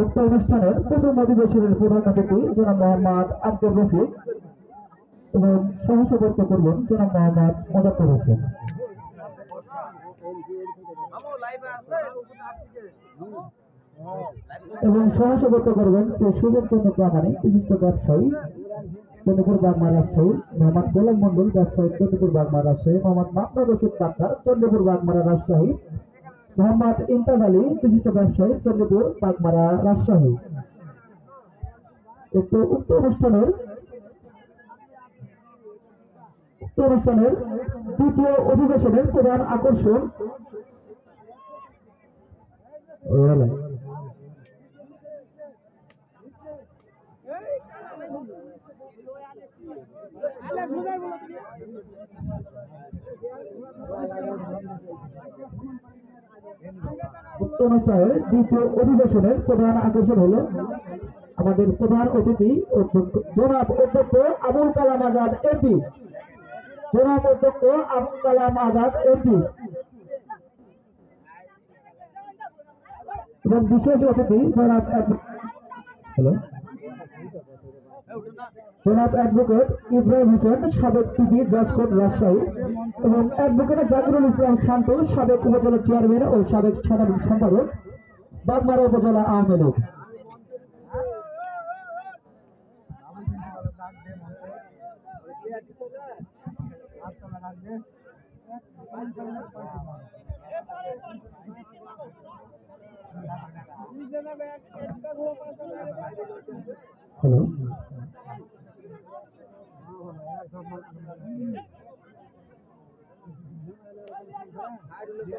উক্ত অনুষ্ঠানের প্রথম অধিবেশনের প্রধান অতিথি জনাব মোহাম্মদ আব্দুর রফিক এবং সহসভাপতিত্ব করবেন জনাব মোহাম্মদ মোজাফফর হোসেন। এবং সহসভাপতিত্ব করবেন শ্রী সুজন চন্দ্র প্রামাণিক বিশিষ্ট ব্যবসায়ী চন্দ্রপুর বাগমা রাজশাহী, মোহাম্মদ গোলাম মন্ডল ব্যবসায়ী চন্দ্রপুর বাগমা রাজশাহী, মোহাম্মদ মামলা রশিদ ডাক্তার চন্দ্রপুর বাগমারা রাজশাহী, মোহাম্মদ ইমতাজ আলী বিশিষ্ট ব্যবসায়ী চন্দ্রপুর বাগমারা রাজশাহী। একটু উক্ত অনুষ্ঠানের দ্বিতীয় অধিবেশনের প্রধান আকর্ষণ উক্ত অনুষ্ঠানের দ্বিতীয় অধিবেশনের প্রধান আকর্ষণ হলো আমাদের প্রধান অতিথি জনাব অধ্যক্ষ আবুল কালাম আজাদ এমপি, জনাব অধ্যক্ষ আবুল কালাম আজাদ এমপি এবং বিশেষ অতিথি জনাব অ্যাডভোকেট ইব্রাহিম হোসেন সাবেক পিপি জজকোর্ট রাজশাহী এবং অ্যাডভোকেট জাকিরুল ইসলাম শান্ত সাবেক উপজেলা চেয়ারম্যান ও সাবেক সাধারণ সম্পাদক বাগমারা উপজেলা আওয়ামী লীগ। হ্যালো,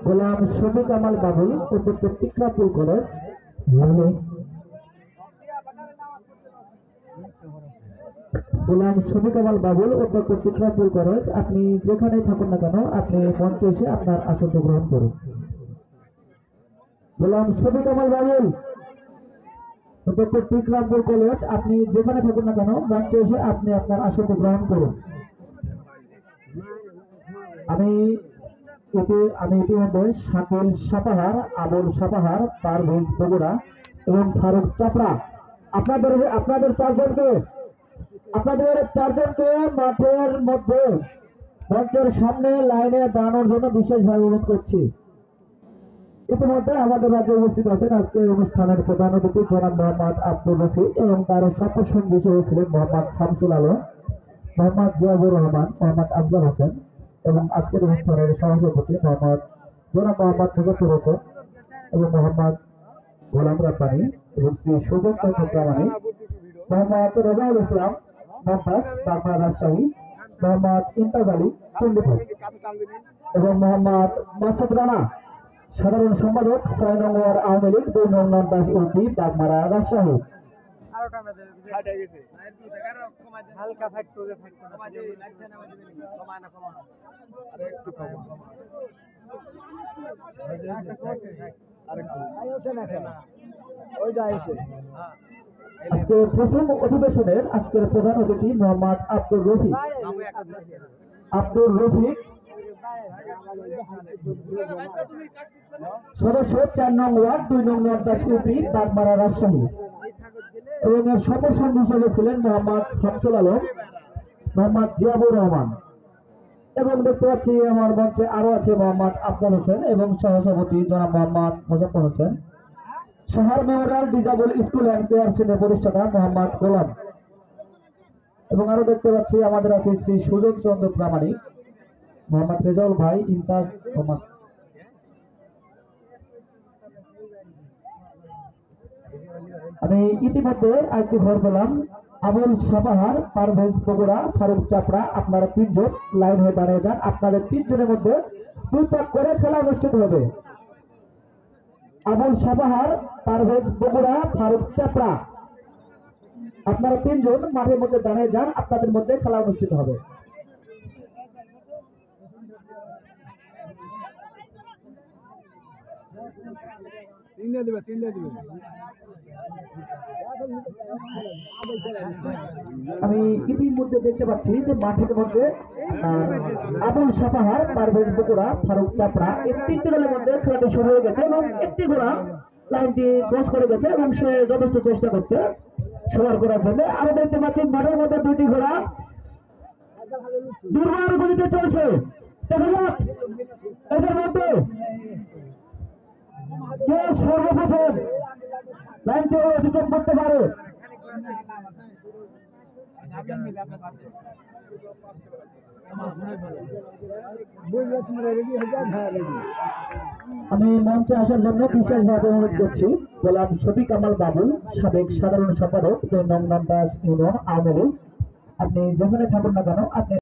গোলাম শফিক কামাল বাবুল অধ্যক্ষ টিকরাপুর কলেজ, গোলাম শফিক কামাল বাবুল অধ্যক্ষ টিকরাপুর কলেজ, আপনি যেখানেই থাকুন না কেন আপনি মঞ্চে এসে আপনার আসন গ্রহণ করুন। গোলাম শফিক কামাল বাবুল অধ্যক্ষ টিকরাপুর কলেজ, আপনি যেখানে থাকুন না কেন মঞ্চে এসে আপনি আপনার আসন গ্রহণ করুন। আমি ইতিমধ্যে শাকিল সাপাহার, আবুল সাপাহার, পারভেজ বগুড়া এবং ফারুক চাপড়া আপনাদের চারজনকে মাঠের মধ্যে মঞ্চের সামনে লাইনে দাঁড়ানোর জন্য বিশেষভাবে অনুরোধ করছি। ইতিমধ্যে আমাদের রাজ্যে উপস্থিত আছেন আজকের অনুষ্ঠানের প্রধান অতিথি জনাব মোহাম্মদ আব্দুর রফিক এবং তার সপ্তসঙ্গী হিসেবে ছিলেন মোহাম্মদ শামসুল আলম, মোহাম্মদ জিয়াবুর রহমান, মোহাম্মদ আফজাল হোসেন এবং আজকের অনুষ্ঠানের সহসভাপতি জনাব মোহাম্মদ মোজাফফর হোসেন এবং মোহাম্মদ গোলাম রাব্বানী এবং শ্রী সুজন চন্দ্র প্রামাণিক, মোহাম্মদ রেজাউল ইসলাম মমতাজ বাগমা রাজশাহী, মোহাম্মদ ইমতাজ আলী চন্ডীপুর এবং মোহাম্মদ মাসুদ রানা সাধারণ সম্পাদক ৬ নং ওয়ার্ড আওয়ামী লীগ ২ নং নন্দাস ইউপি বাগমারা রাজশাহী। আজকের প্রথম অধিবেশনের আজকের প্রধান অতিথি মোহাম্মদ আব্দুর রফিক সদস্য ৪ নং ওয়ার্ড ২ নং নন্দাস ইউপি বাগমারা রাজশাহী এবং এর সদস্য হিসেবে ছিলেন মোহাম্মদ শামসুল আলম, মোহাম্মদ জিয়াবুর রহমান এবং দেখতে পাচ্ছি আমার মঞ্চে আরো আছে মোহাম্মদ আফজাল হোসেন এবং সহসভাপতি জনাব মোহাম্মদ মোজাফফর হোসেন, শহর Memorial disable school and care centre প্রতিষ্ঠাতা মোহাম্মদ গোলাম এবং আরো দেখতে পাচ্ছি আমাদের আছে শ্রী সুজন চন্দ্র প্রামাণিক, মোহাম্মদ রেজাউল ভাই, ইমতাজ। আমি ইতিমধ্যে আরেকটি ঘর পেলাম আবুল সাপাহার, পারভেজ বগুড়া, ফারুক চাপড়া, আপনারা ৩ জন লাইন হয়ে দাঁড়িয়ে যান। আপনাদের ৩ জনের মধ্যে 2 ভাগ করে খেলা অনুষ্ঠিত হবে। আবুল সাপাহার, পারভেজ বগুড়া, ফারুক চাপড়া, আপনারা ৩ জন মাঠের মধ্যে দাঁড়িয়ে যান, আপনাদের মধ্যে খেলা অনুষ্ঠিত হবে। আমি ইতিমধ্যে দেখতে পাচ্ছি যে মাঠের মধ্যে আবুল সাপাহার, পারভেজ বগুড়া, ফারুক চাপড়া এই ৩টি দলের মধ্যে খেলাটি শুরু হয়ে গেছে এবং একটি ঘোড়া লাইনটি ক্রস করে গেছে এবং সে যথেষ্ট চেষ্টা করছে সবার করার জন্য। আরো দেখতে পাচ্ছি মাঠের মধ্যে দুটি ঘোড়া দুর্বার গতিতে চলছে। দেখা যাক এদের মধ্যে কে সর্বপ্রথম লাইনটি অতিক্রম করতে পারে। আমি মঞ্চে আসার জন্য বিশেষভাবে অনুরোধ করছি গোলাম শফিক কামাল বাবুল, সাবেক সাধারণ সম্পাদক নং নাম্বার ইউনিয়ন আওয়ামী লীগ। আপনি যেখানে থাকুন না কেন আপনি